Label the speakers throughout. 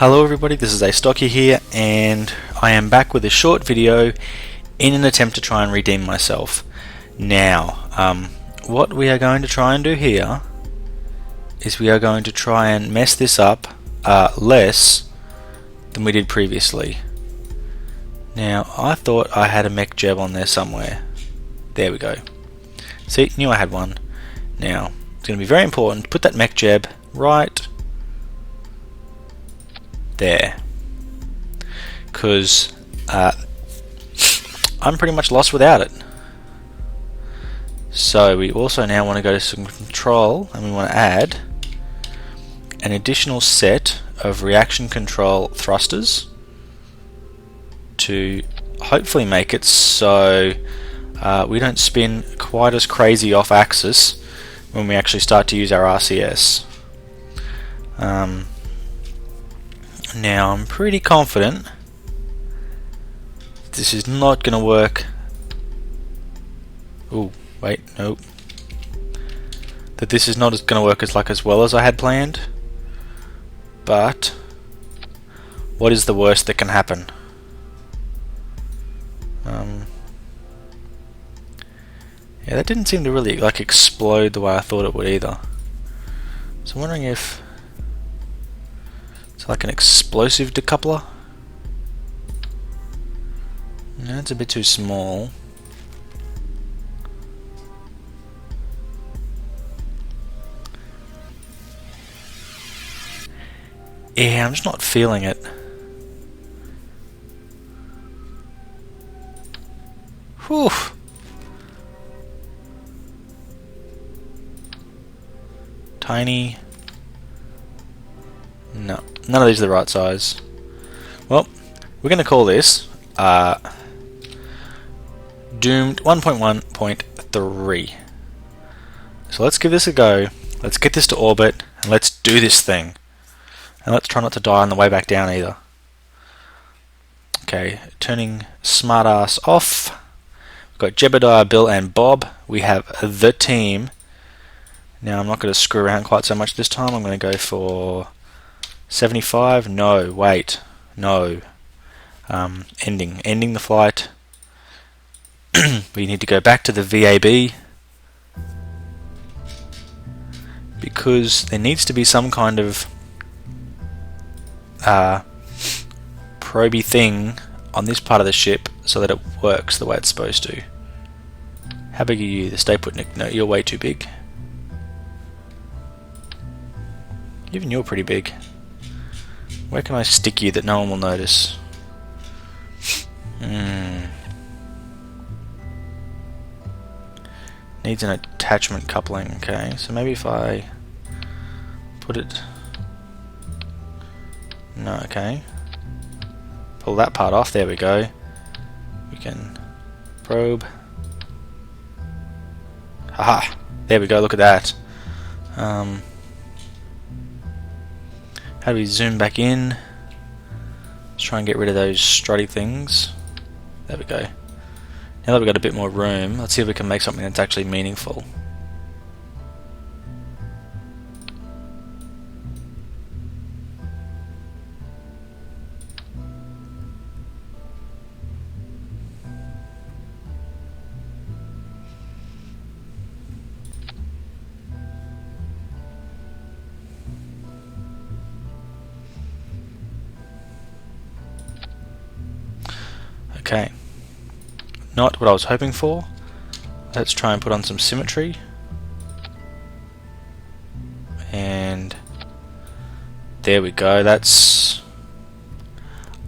Speaker 1: Hello everybody, this is Astocky here, and I am back with a short video in an attempt to try and redeem myself. Now, what we are going to try and do here is we are going to try and mess this up less than we did previously. Now, I thought I had a MechJeb on there somewhere. There we go. See, knew I had one. Now, it's going to be very important to put that MechJeb right there, because I'm pretty much lost without it. So we also now want to go to some control, and we want to add an additional set of reaction control thrusters to hopefully make it so we don't spin quite as crazy off axis when we actually start to use our RCS. Now I'm pretty confident this is not going to work. Oh wait, nope. That this is not going to work as well as I had planned. But what is the worst that can happen? Yeah, that didn't seem to really explode the way I thought it would either. So I'm wondering if it's like an explosive decoupler. No, it's a bit too small. Yeah, I'm just not feeling it. Whew. Tiny. No, none of these are the right size. Well, we're going to call this Doomed 1.1.3. So let's give this a go. Let's get this to orbit, and let's do this thing. And let's try not to die on the way back down either. Okay, turning smartass off. We've got Jebediah, Bill, and Bob. We have the team. Now I'm not going to screw around quite so much this time. I'm going to go for 75. No, wait, no. Ending the flight. We need to go back to the VAB because there needs to be some kind of proby thing on this part of the ship so that it works the way it's supposed to. How big are you? The stay put, Nick? No, you're way too big. Even you're pretty big. Where can I stick you that no one will notice? Needs an attachment coupling. Okay, so maybe if I put it... No, okay. Pull that part off. There we go. We can probe. Haha! There we go, look at that. How do we zoom back in? Let's try and get rid of those strutty things. There we go. Now that we've got a bit more room, let's see if we can make something that's actually meaningful. Okay, not what I was hoping for. Let's try and put on some symmetry. And there we go, that's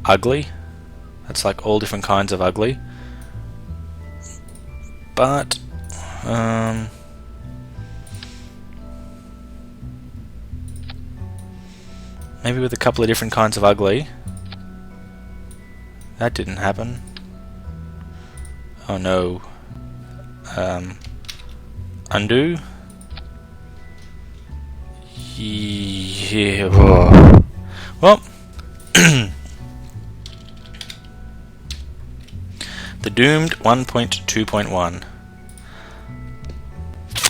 Speaker 1: ugly. That's like all different kinds of ugly. But, maybe with a couple of different kinds of ugly. That didn't happen. Oh no. Undo. Yeah. Well, the Doomed 1.2.1.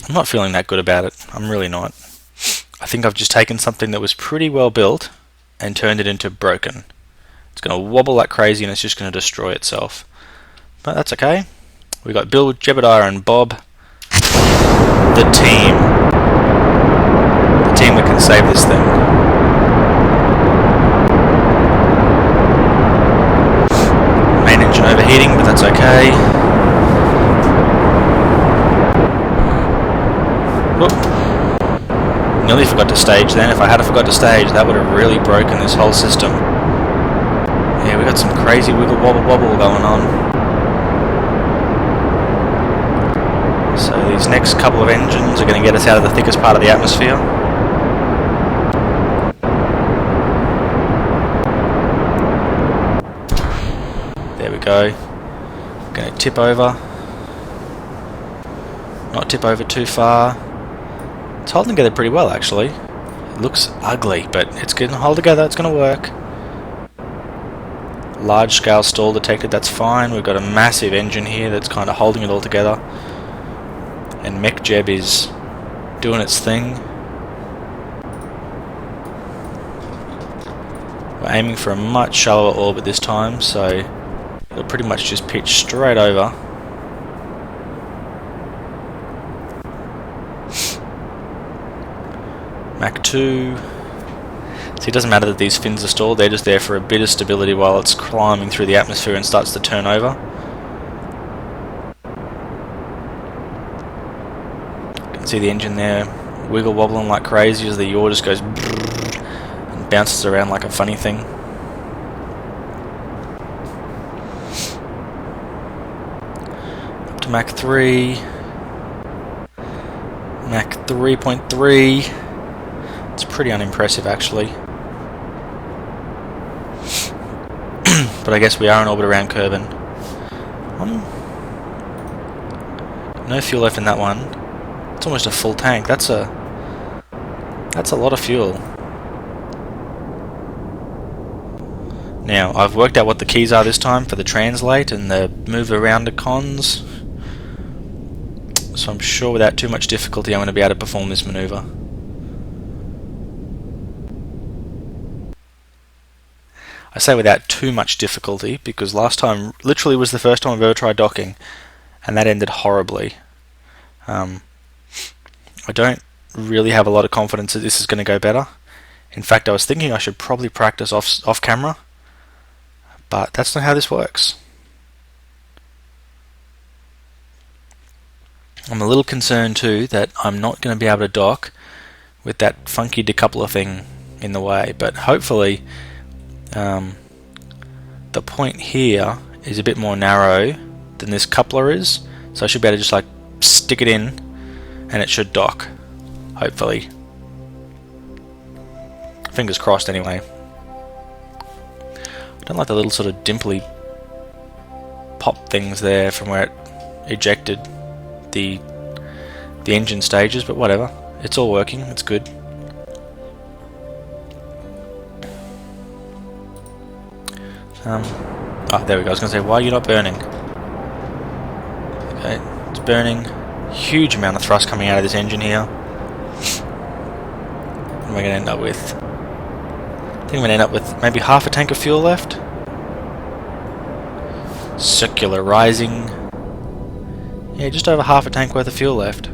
Speaker 1: I'm not feeling that good about it. I'm really not. I think I've just taken something that was pretty well built and turned it into broken. It's going to wobble like crazy and it's just going to destroy itself. But that's okay. We've got Bill, Jebediah and Bob. The team that can save this thing. Main engine overheating, but that's okay. Whoop. Nearly forgot to stage then. If I had forgot to stage, that would have really broken this whole system. Yeah, we got some crazy wiggle wobble wobble going on. So these next couple of engines are going to get us out of the thickest part of the atmosphere. There we go. Going to tip over. Not tip over too far. It's holding together pretty well actually. It looks ugly, but it's going to hold together, it's going to work. Large scale stall detected, that's fine. We've got a massive engine here that's kind of holding it all together. And MechJeb is doing its thing. We're aiming for a much shallower orbit this time, so it'll pretty much just pitch straight over. Mach 2. See, it doesn't matter that these fins are stalled, they're just there for a bit of stability while it's climbing through the atmosphere and starts to turn over. You can see the engine there wiggle wobbling like crazy as the yaw just goes and bounces around like a funny thing. Up to Mach 3. Mach 3.3. It's pretty unimpressive actually. But I guess we are in orbit around Kerbal. No fuel left in that one. It's almost a full tank. That's a lot of fuel. Now, I've worked out what the keys are this time for the translate and the move around the cons. So I'm sure without too much difficulty I'm going to be able to perform this maneuver. I say without too much difficulty because last time literally was the first time I've ever tried docking and that ended horribly. I don't really have a lot of confidence that this is going to go better. In fact, I was thinking I should probably practice off camera, but that's not how this works. I'm a little concerned too that I'm not going to be able to dock with that funky decoupler thing in the way, but hopefully the point here is a bit more narrow than this coupler is, so I should be able to just like stick it in and it should dock, hopefully. Fingers crossed anyway. I don't like the little sort of dimply pop things there from where it ejected the engine stages, but whatever, it's all working, it's good. Oh, there we go. I was going to say, why are you not burning? Okay, it's burning. Huge amount of thrust coming out of this engine here. What am I going to end up with? I think I'm going to end up with maybe half a tank of fuel left. Circular rising. Yeah, just over half a tank worth of fuel left.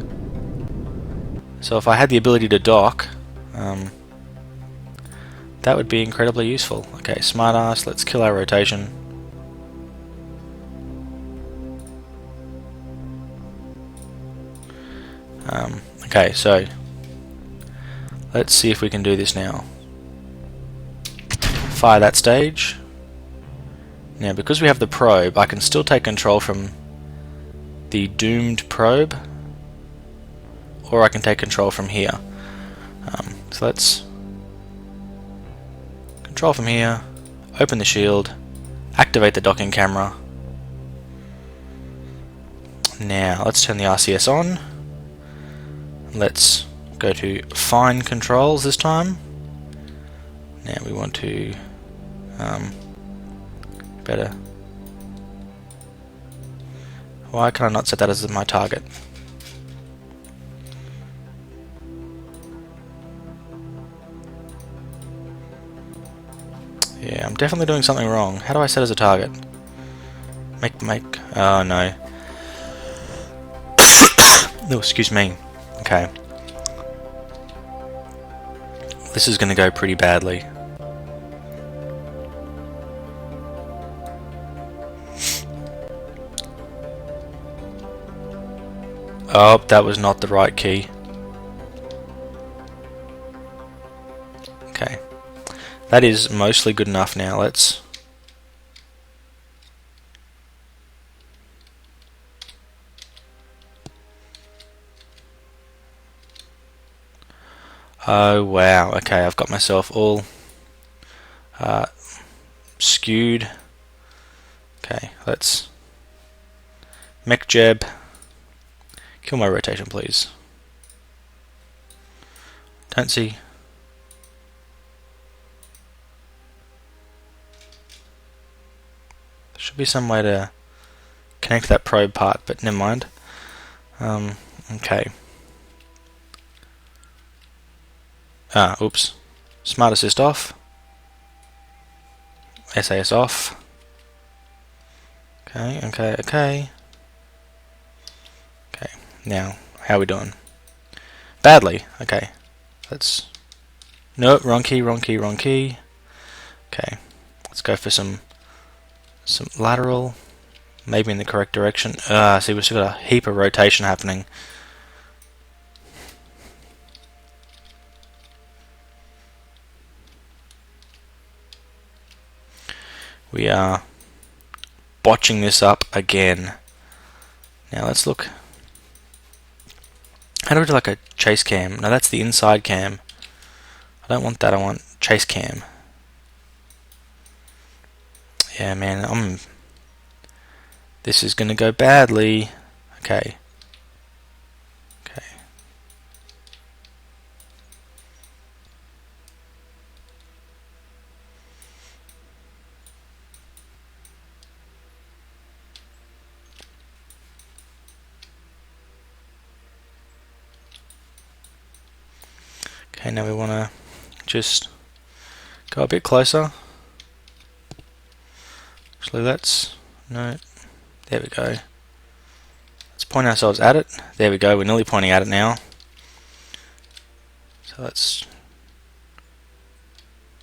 Speaker 1: So if I had the ability to dock, that would be incredibly useful. Okay, smartass, let's kill our rotation. Okay, so let's see if we can do this now. Fire that stage. Now, because we have the probe, I can still take control from the doomed probe, or I can take control from here. So let's control from here, open the shield, activate the docking camera. Now let's turn the RCS on. Let's go to fine controls this time. Now we want to better. Why can I not set that as my target? Yeah, I'm definitely doing something wrong. How do I set as a target? Oh no. Oh, excuse me. Okay. This is going to go pretty badly. Oh, that was not the right key. Okay. That is mostly good enough now. Let's... Oh wow, okay, I've got myself all skewed. Okay, let's MechJeb. Kill my rotation, please. Don't see. There should be some way to connect that probe part, but never mind. Okay. Oops. Smart assist off. SAS off. Okay. Okay, now, how are we doing? Badly. Okay. Let's... Nope, wrong key. Okay. Let's go for some lateral. Maybe in the correct direction. See, we've still got a heap of rotation happening. We are botching this up again. Now let's look. How do we do like a chase cam? No, that's the inside cam. I don't want that, I want chase cam. Yeah, man, this is gonna go badly. Okay. Okay, now we want to just go a bit closer. Actually, no, there we go. Let's point ourselves at it. There we go, we're nearly pointing at it now. So let's,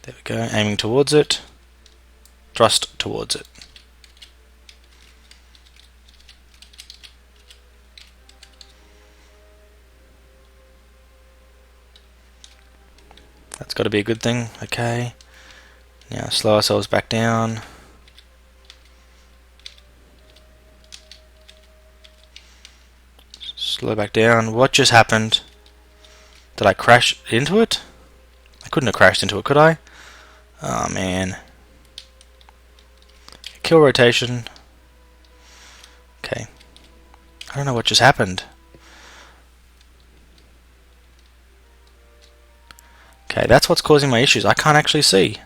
Speaker 1: there we go, aiming towards it, thrust towards it. That's got to be a good thing. Okay. Now slow ourselves back down. Slow back down. What just happened? Did I crash into it? I couldn't have crashed into it, could I? Oh man. Kill rotation. Okay. I don't know what just happened. Okay, that's what's causing my issues. I can't actually see.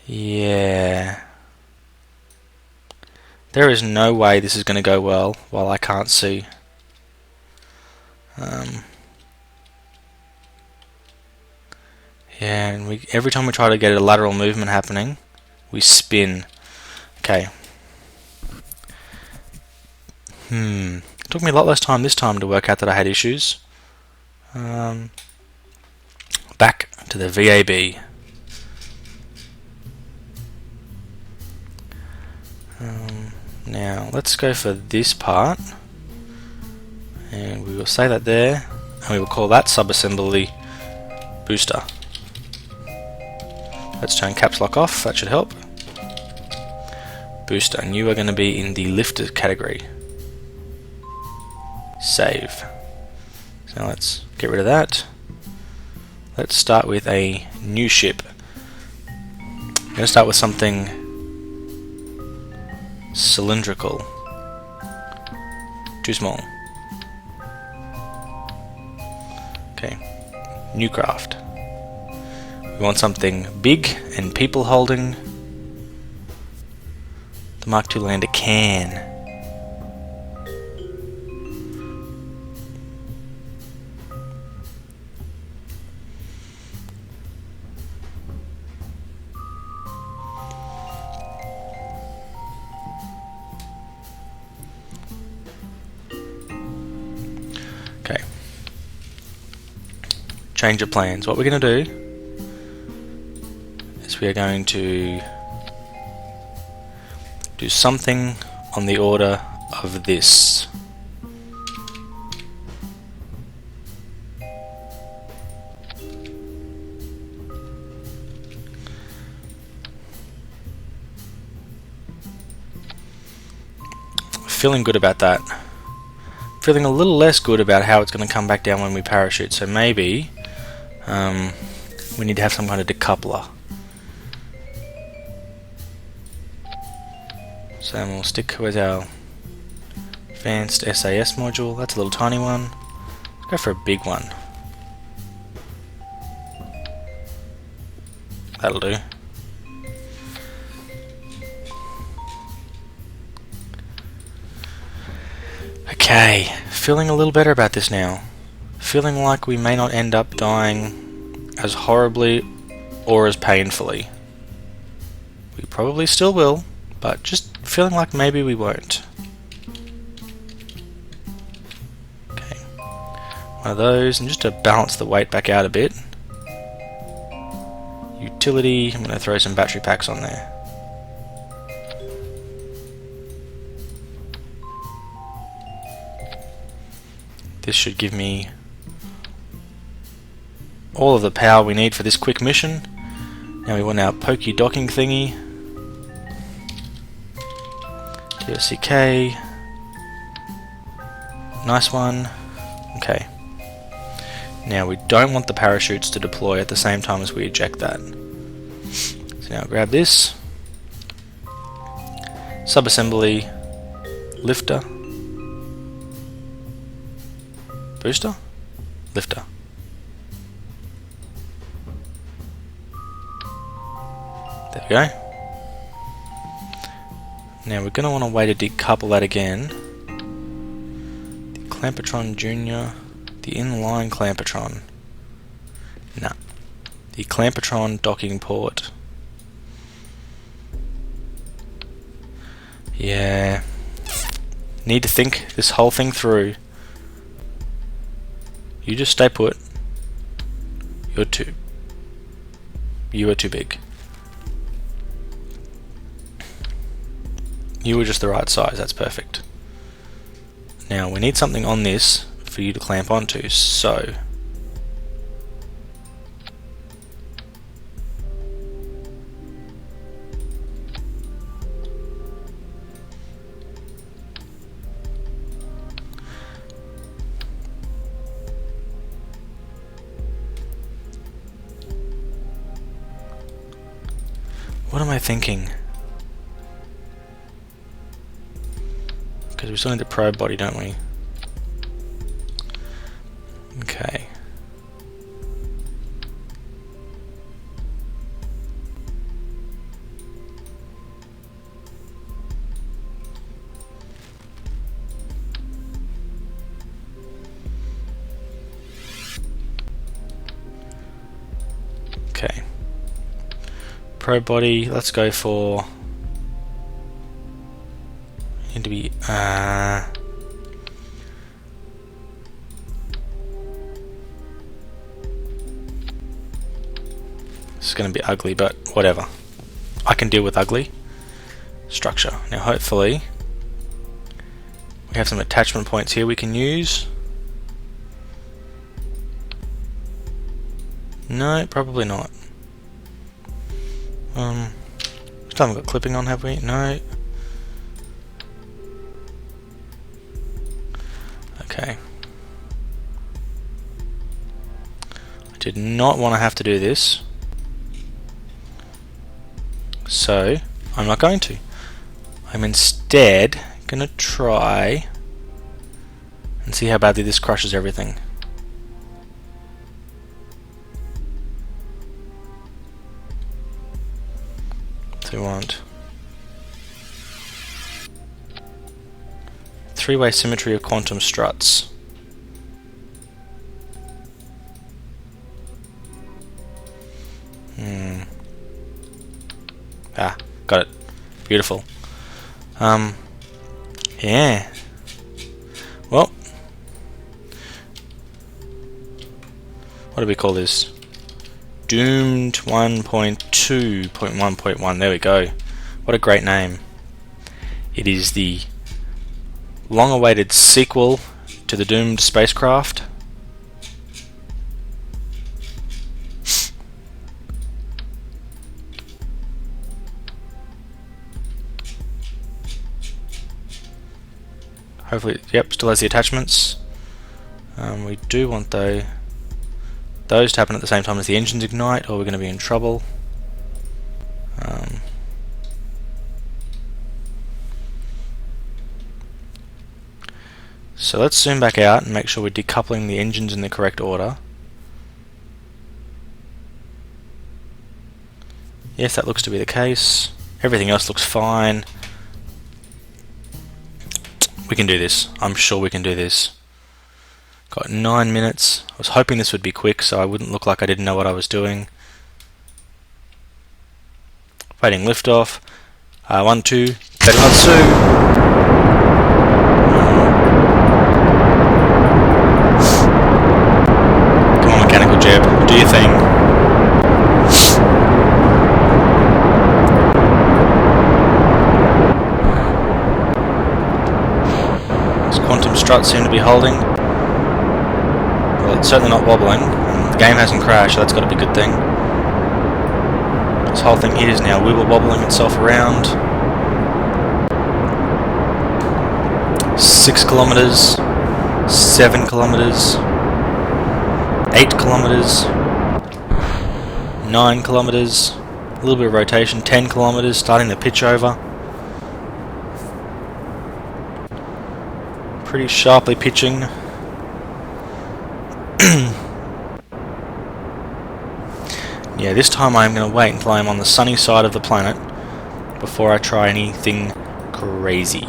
Speaker 1: Yeah. There is no way this is going to go well while I can't see. Yeah, and every time we try to get a lateral movement happening, we spin. Okay. It took me a lot less time this time to work out that I had issues. Back to the VAB. Now let's go for this part, and we will say that there, and we will call that subassembly booster. Let's turn caps lock off, that should help. Booster, and you are going to be in the lifted category. Save. So let's get rid of that. Let's start with a new ship. I'm going to start with something cylindrical. Too small. Okay. New craft. We want something big and people holding. The Mark II lander can. Okay. Change of plans. What we're going to do is we are going to do something on the order of this. Feeling good about that. Feeling a little less good about how it's going to come back down when we parachute, so maybe we need to have some kind of decoupler. So then we'll stick with our advanced SAS module. That's a little tiny one. Let's go for a big one. That'll do. Okay, feeling a little better about this now. Feeling like we may not end up dying as horribly or as painfully. We probably still will, but just feeling like maybe we won't. Okay, one of those, and just to balance the weight back out a bit. Utility, I'm going to throw some battery packs on there. This should give me all of the power we need for this quick mission. Now we want our pokey docking thingy. TSCK. Nice one. Okay. Now we don't want the parachutes to deploy at the same time as we eject that. So now grab this. Subassembly. Lifter. Booster? Lifter. There we go. Now we're going to want a way to decouple that again. The Clampetron Junior, the inline Clampetron. Nah. The Clampetron docking port. Yeah. Need to think this whole thing through. You just stay put. You are too big. You were just the right size, that's perfect. Now we need something on this for you to clamp onto, so what am I thinking? Because we still need the probe body, don't we? Okay. Okay. Probe body, let's go for... Need to be this is going to be ugly, but whatever. I can deal with ugly. Structure. Now hopefully we have some attachment points here we can use. No, probably not. Still haven't got clipping on, have we? No. Okay. I did not want to have to do this, so I'm not going to. I'm instead going to try and see how badly this crushes everything. So we want three-way symmetry of quantum struts. Ah, got it. Beautiful. Yeah. Well, what do we call this? Doomed 1.2.1.1. There we go. What a great name. It is the long-awaited sequel to the doomed spacecraft. Hopefully, yep, still has the attachments. We do want those to happen at the same time as the engines ignite, or we're going to be in trouble. So let's zoom back out and make sure we're decoupling the engines in the correct order. Yes, that looks to be the case. Everything else looks fine. We can do this. I'm sure we can do this. Got 9 minutes. I was hoping this would be quick so I wouldn't look like I didn't know what I was doing. Waiting liftoff. 1, 2. Better not sue. Come on, mechanical Jeb. Do your thing. Quantum struts seem to be holding. Well, it's certainly not wobbling. And the game hasn't crashed, so that's got to be a good thing. This whole thing here is now wibble wobbling itself around. 6 kilometers, 7 kilometers, 8 kilometers, 9 kilometers, a little bit of rotation, 10 kilometers, starting to pitch over. Pretty sharply pitching. Yeah, this time I'm going to wait until I'm on the sunny side of the planet before I try anything crazy.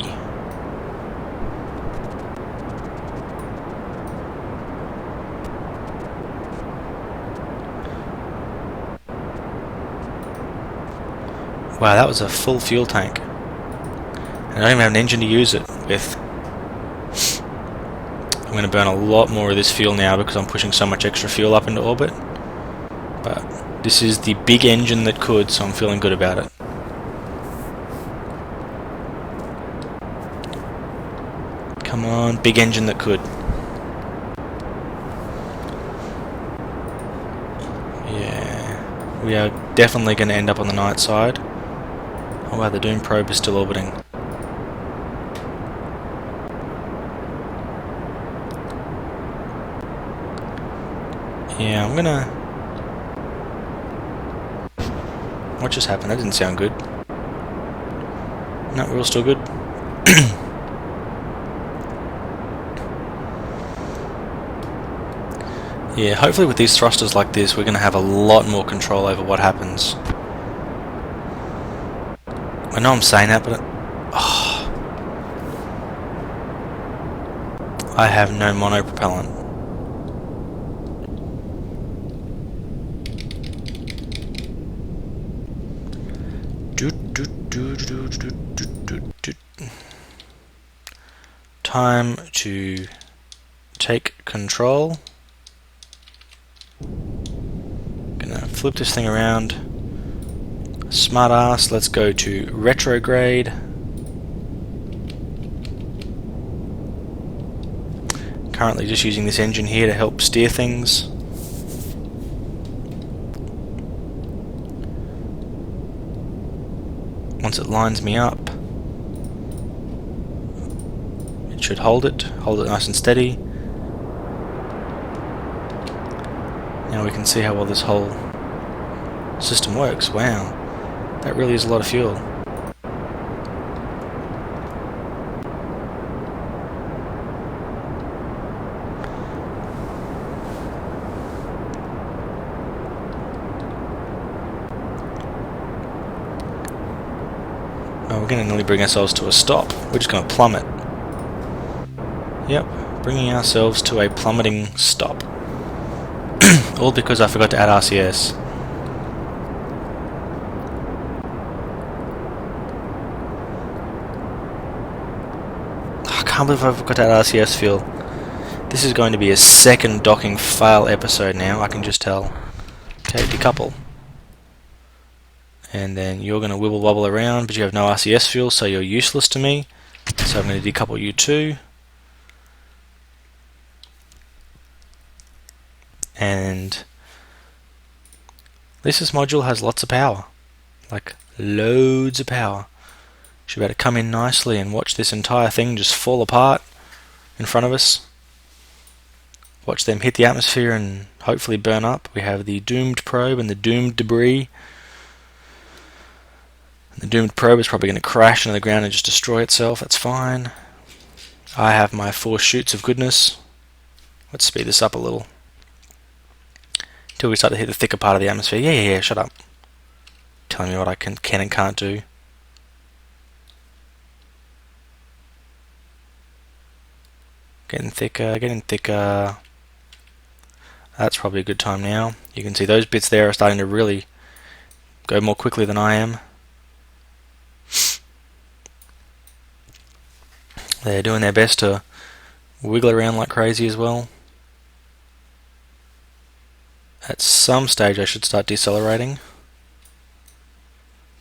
Speaker 1: Wow, that was a full fuel tank. And I don't even have an engine to use it with. I'm going to burn a lot more of this fuel now because I'm pushing so much extra fuel up into orbit. But this is the big engine that could, so I'm feeling good about it. Come on, big engine that could. Yeah, we are definitely going to end up on the night side. Oh wow, the Doom probe is still orbiting. Yeah, I'm gonna... What just happened? That didn't sound good. No, we're all still good. Yeah, hopefully with these thrusters like this, we're gonna have a lot more control over what happens. I know I'm saying that, but... I have no monopropellant. Time to take control. Gonna flip this thing around. Smart ass, let's go to retrograde. Currently just using this engine here to help steer things. Once it lines me up, it should hold it nice and steady. Now we can see how well this whole system works. Wow, that really is a lot of fuel. We're going to nearly bring ourselves to a stop. We're just going to plummet. Yep, bringing ourselves to a plummeting stop. All because I forgot to add RCS. I can't believe I forgot to add RCS fuel. This is going to be a second docking fail episode now, I can just tell. Okay, decouple. And then you're going to wibble wobble around, but you have no RCS fuel, so you're useless to me. So I'm going to decouple you too. And this module has lots of power. Like, loads of power. Should be able to come in nicely and watch this entire thing just fall apart in front of us. Watch them hit the atmosphere and hopefully burn up. We have the doomed probe and the doomed debris. And the doomed probe is probably going to crash into the ground and just destroy itself. That's fine. I have my 4 chutes of goodness. Let's speed this up a little. Until we start to hit the thicker part of the atmosphere. Yeah, shut up. Telling me what I can and can't do. Getting thicker, getting thicker. That's probably a good time now. You can see those bits there are starting to really go more quickly than I am. They're doing their best to wiggle around like crazy as well. At some stage I should start decelerating.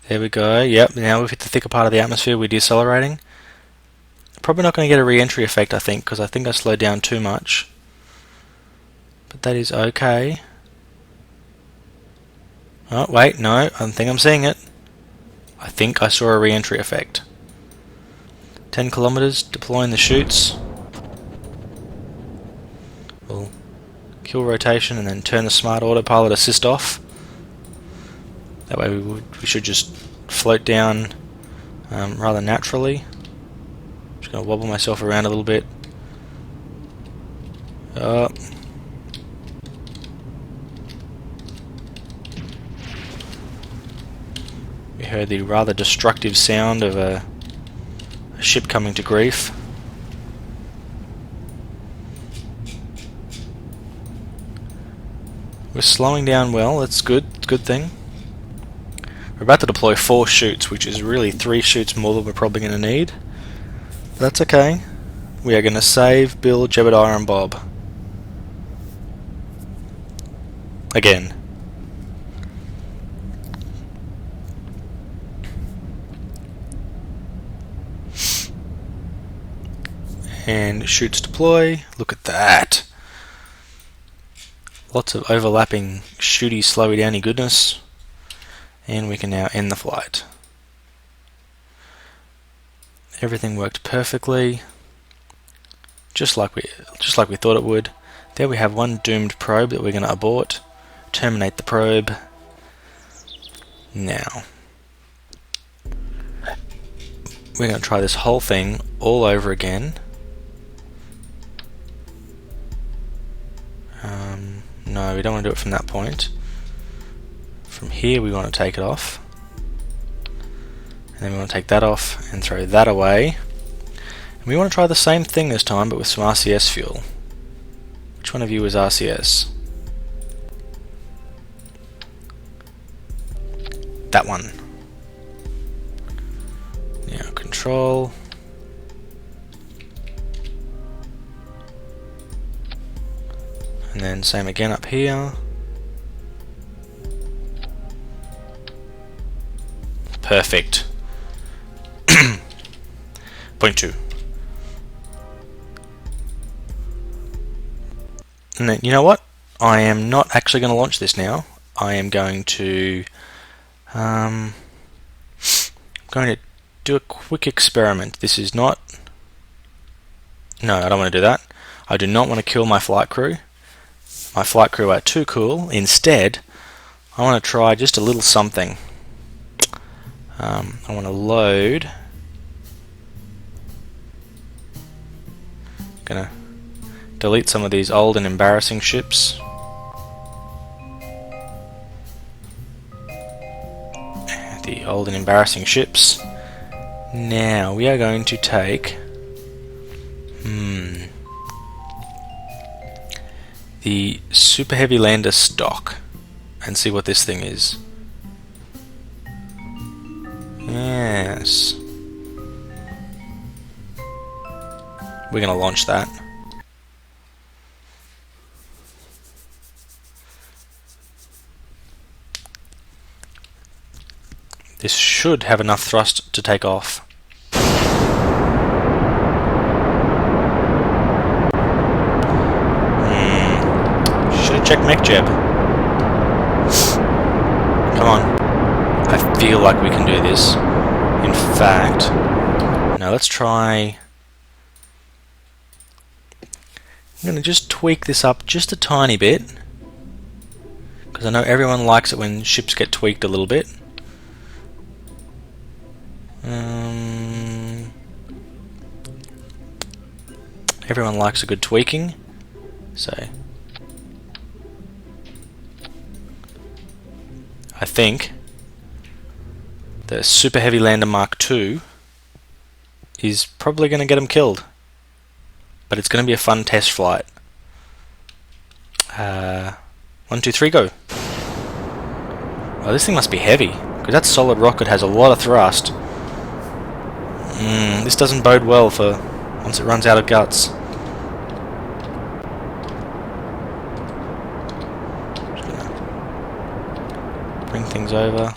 Speaker 1: There we go. Yep, now we've hit the thicker part of the atmosphere, we're decelerating. Probably not going to get a re-entry effect, I think, because I think I slowed down too much. But that is okay. Oh, wait, no, I don't think I'm seeing it. I think I saw a re-entry effect. 10 kilometers, deploying the chutes. We'll kill rotation and then turn the smart autopilot assist off. That way we should just float down rather naturally. Just going to wobble myself around a little bit. We heard the rather destructive sound of a ship coming to grief. We're slowing down well, that's good, good thing. We're about to deploy 4 chutes, which is really 3 chutes more than we're probably going to need. But that's okay. We are going to save Bill, Jebediah and Bob. Again. And chutes deploy. Look at that. Lots of overlapping shooty, slowy downy goodness. And we can now end the flight. Everything worked perfectly. Just like we thought it would. There we have one doomed probe that we're going to abort. Terminate the probe. Now we're going to try this whole thing all over again. No, we don't want to do it from that point. From here we want to take it off. And then we want to take that off and throw that away. And we want to try the same thing this time, but with some RCS fuel. Which one of you is RCS? That one. Now control. And then same again up here. Perfect. Point 2. And then, you know what? I am not actually going to launch this now. I am going to do a quick experiment. This is not... No, I don't want to do that. I do not want to kill my flight crew. My flight crew are too cool. Instead, I want to try just a little something. I want to load. Gonna delete some of these old and embarrassing ships. The old and embarrassing ships. Now we are going to take the Super Heavy Lander stock and see what this thing is. Yes. We're going to launch that. This should have enough thrust to take off. Should have checked MechJeb. Come on. I feel like we can do this. In fact, now let's try. I'm going to just tweak this up just a tiny bit, because I know everyone likes it when ships get tweaked a little bit. Everyone likes a good tweaking, so I think the Super Heavy Lander Mark II is probably going to get them killed, but it's going to be a fun test flight. 1, 2, 3, go! Oh, this thing must be heavy, because that solid rocket has a lot of thrust. This doesn't bode well for once it runs out of guts. Just gonna bring things over.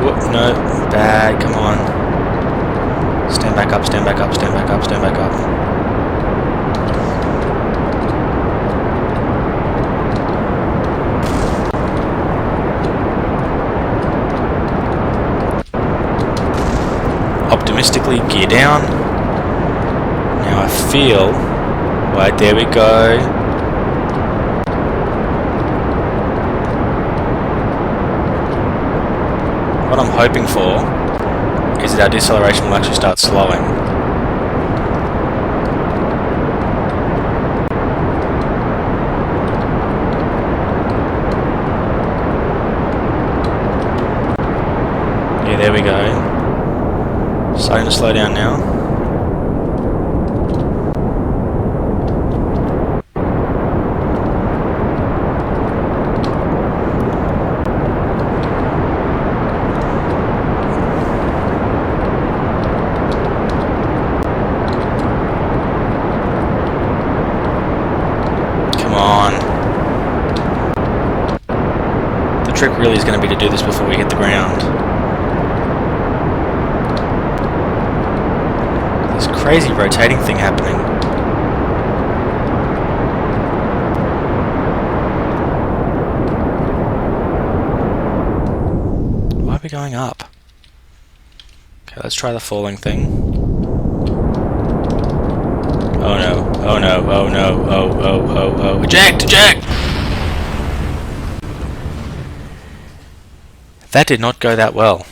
Speaker 1: Whoop, no, bad, come on. Stand back up, stand back up, stand back up, stand back up. Optimistically, gear down. Now I feel, right, there we go. What I'm hoping for is that our deceleration will actually start slowing. Yeah, there we go. Starting to slow down now. The trick really is going to be to do this before we hit the ground. This crazy rotating thing happening. Why are we going up? Okay, let's try the falling thing. Oh no, oh no, oh no, oh. Eject, eject! That did not go that well.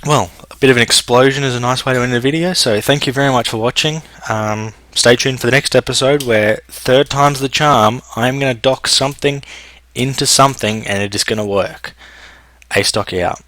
Speaker 1: Well, a bit of an explosion is a nice way to end the video, so thank you very much for watching. Stay tuned for the next episode where, third time's the charm, I'm going to dock something into something and it is going to work. Astocky out.